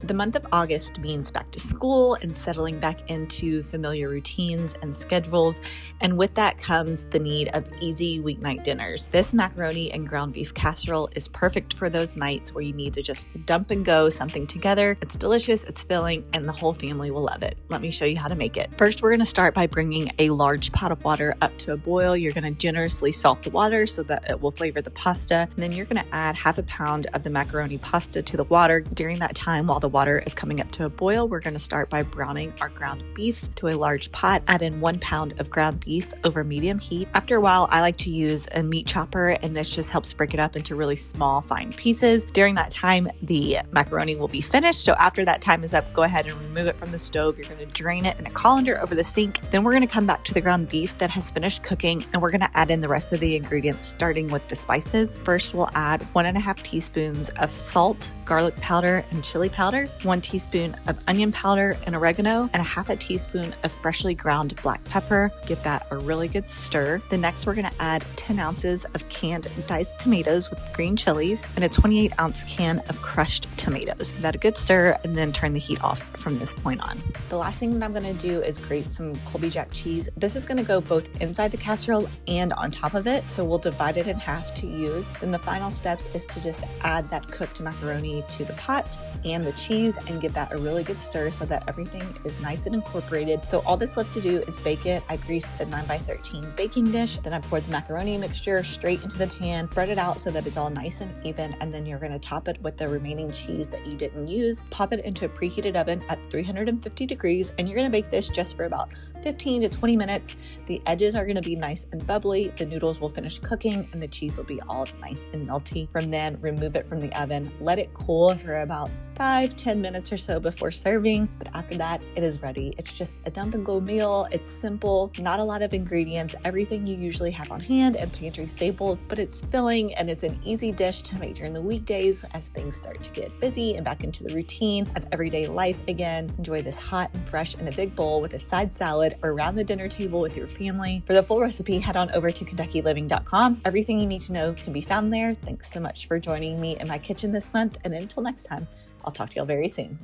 The month of August means back to school and settling back into familiar routines and schedules, and with that comes the need of easy weeknight dinners. This macaroni and ground beef casserole is perfect for those nights where you need to just dump and go something together. It's delicious, it's filling, and the whole family will love it. Let me show you how to make it. First, we're going to start by bringing a large pot of water up to a boil. You're going to generously salt the water so that it will flavor the pasta, and then you're going to add half a pound of the macaroni pasta to the water. During that time, while the water is coming up to a boil, we're going to start by browning our ground beef to a large pot. Add in 1 pound of ground beef over medium heat. After a while, I like to use a meat chopper, and this just helps break it up into really small, fine pieces. During that time, the macaroni will be finished. So after that time is up, go ahead and remove it from the stove. You're going to drain it in a colander over the sink. Then we're going to come back to the ground beef that has finished cooking, and we're going to add in the rest of the ingredients, starting with the spices. First, we'll add 1.5 teaspoons of salt, garlic powder, and chili powder, 1 teaspoon of onion powder and oregano, and 1/2 teaspoon of freshly ground black pepper. Give that a really good stir. Then next, we're going to add 10 ounces of canned diced tomatoes with green chilies and a 28-ounce can of crushed tomatoes. Give that a good stir, and then turn the heat off from this point on. The last thing that I'm going to do is grate some Colby Jack cheese. This is going to go both inside the casserole and on top of it, so we'll divide it in half to use. Then the final steps is to just add that cooked macaroni to the pot and the cheese and give that a really good stir so that everything is nice and incorporated. So all that's left to do is bake it. I greased a 9x13 baking dish. Then I poured the macaroni mixture straight into the pan, spread it out so that it's all nice and even, and then you're going to top it with the remaining cheese that you didn't use. Pop it into a preheated oven at 350 degrees, and you're going to bake this just for about 15 to 20 minutes. The edges are going to be nice and bubbly. The noodles will finish cooking and the cheese will be all nice and melty. From then, remove it from the oven. Let it cool for about 5-10 minutes or so before serving. But after that, it is ready. It's just a dump and go meal. It's simple, not a lot of ingredients, everything you usually have on hand and pantry staples, but it's filling and it's an easy dish to make during the weekdays as things start to get busy and back into the routine of everyday life again. Enjoy this hot and fresh in a big bowl with a side salad or around the dinner table with your family. For the full recipe, head on over to KentuckyLiving.com. Everything you need to know can be found there. Thanks so much for joining me in my kitchen this month, and until next time, I'll talk to y'all very soon.